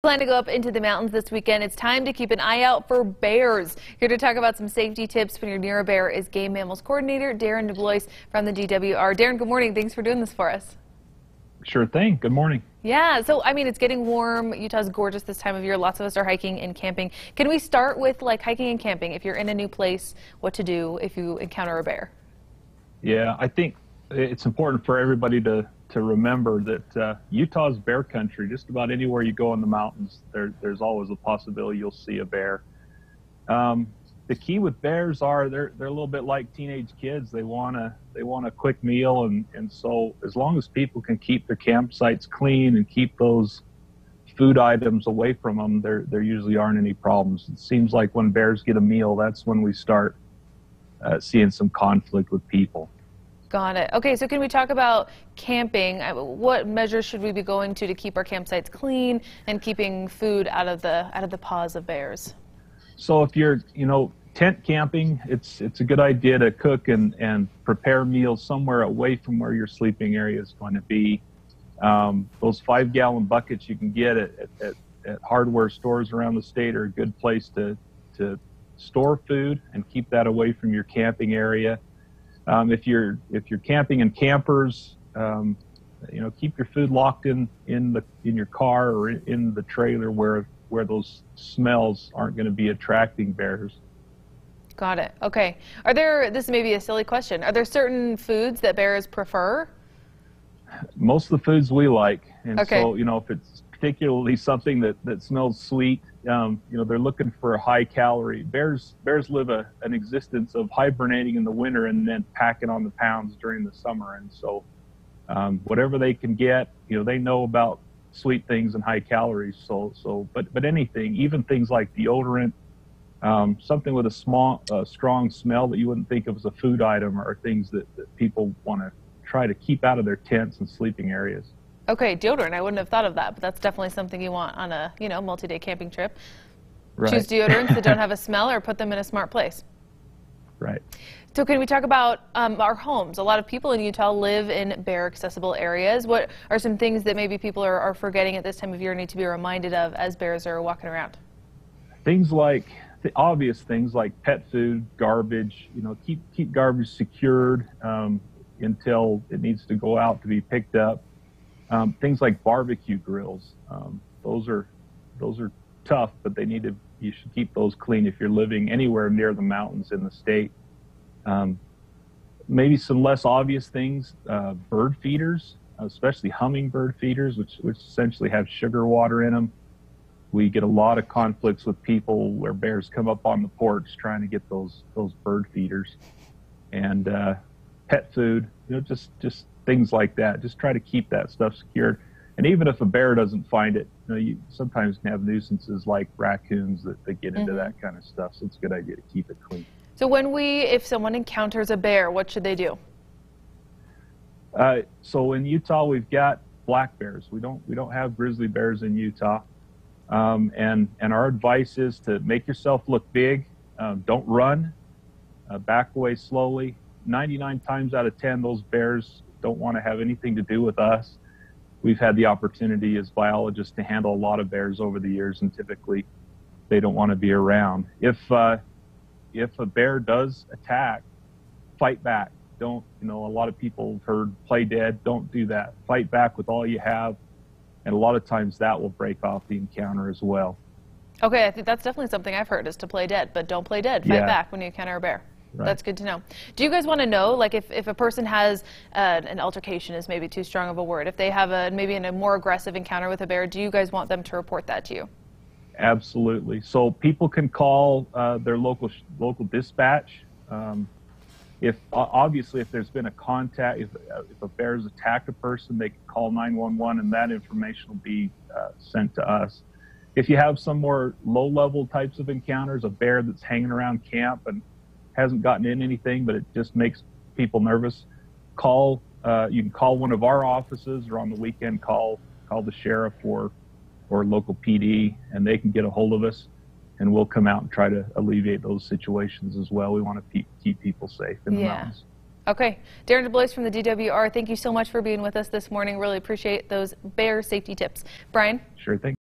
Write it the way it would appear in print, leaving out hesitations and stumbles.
Plan to go up into the mountains this weekend. It's time to keep an eye out for bears. Here to talk about some safety tips when you're near a bear is Game Mammals Coordinator Darren DeBlois from the DWR. Darren, good morning. Thanks for doing this for us. Sure thing. Good morning. Yeah, so I mean, it's getting warm. Utah's gorgeous this time of year. Lots of us are hiking and camping. Can we start with like hiking and camping? If you're in a new place, what to do if you encounter a bear? Yeah, I think it's important for everybody to remember that Utah's bear country. Just about anywhere you go in the mountains, there's always a possibility you'll see a bear. The key with bears are they're a little bit like teenage kids. They want a quick meal, and so as long as people can keep their campsites clean and keep those food items away from them, there usually aren't any problems. It seems like when bears get a meal, that's when we start seeing some conflict with people. Got it. Okay, so can we talk about camping? What measures should we be going to keep our campsites clean and keeping food out of the paws of bears? So if you're, tent camping, it's a good idea to cook and prepare meals somewhere away from where your sleeping area is going to be. Those 5-gallon buckets you can get at hardware stores around the state are a good place to store food and keep that away from your camping area. If you're camping in campers, keep your food locked in your car or in the trailer where those smells aren't going to be attracting bears. Got it. Okay. This may be a silly question, are there certain foods that bears prefer? Most of the foods we like. And okay. So, if it's particularly something that smells sweet, they're looking for a high calorie. Bears live an existence of hibernating in the winter and then packing on the pounds during the summer. And so whatever they can get, they know about sweet things and high calories. But anything, even things like deodorant, something with a strong smell that you wouldn't think of as a food item are things that people want to try to keep out of their tents and sleeping areas. Okay, deodorant, I wouldn't have thought of that, but that's definitely something you want on a, multi-day camping trip. Right. Choose deodorants that don't have a smell or put them in a smart place. Right. So can we talk about our homes? A lot of people in Utah live in bear-accessible areas. What are some things that maybe people are forgetting at this time of year need to be reminded of as bears are walking around? Things like, the obvious things like pet food, garbage, keep garbage secured until it needs to go out to be picked up. Things like barbecue grills, those are tough, but you should keep those clean if you're living anywhere near the mountains in the state. Maybe some less obvious things, bird feeders, especially hummingbird feeders, which essentially have sugar water in them. We get a lot of conflicts with people where bears come up on the porch trying to get those bird feeders. And pet food, just things like that. Just try to keep that stuff secured. And even if a bear doesn't find it, you sometimes can have nuisances like raccoons that get into that kind of stuff. So it's a good idea to keep it clean. So if someone encounters a bear, what should they do? So in Utah, we've got black bears. We don't have grizzly bears in Utah. And our advice is to make yourself look big. Don't run. Back away slowly. 99 times out of 10, those bears don't want to have anything to do with us. We've had the opportunity as biologists to handle a lot of bears over the years, and typically they don't want to be around. If a bear does attack, fight back. Don't, a lot of people have heard play dead. Don't do that. Fight back with all you have, and a lot of times that will break off the encounter as well. Okay, I think that's definitely something I've heard is to play dead, but don't play dead. Fight back when you encounter a bear. Right. That's good to know. Do you guys want to know, like, if a person has an altercation is maybe too strong of a word, if they have maybe a more aggressive encounter with a bear, do you guys want them to report that to you? Absolutely. So people can call their local dispatch. Obviously if there's been a contact, if a bear's attacked a person, they can call 911 and that information will be sent to us. If you have some more low-level types of encounters, a bear that's hanging around camp and hasn't gotten in anything, but it just makes people nervous, you can call one of our offices, or on the weekend call the sheriff or local PD, and they can get a hold of us, and we'll come out and try to alleviate those situations as well. We want to keep people safe in the mountains. Okay. Darren DeBlois from the DWR, thank you so much for being with us this morning. Really appreciate those bear safety tips. Brian? Sure thing.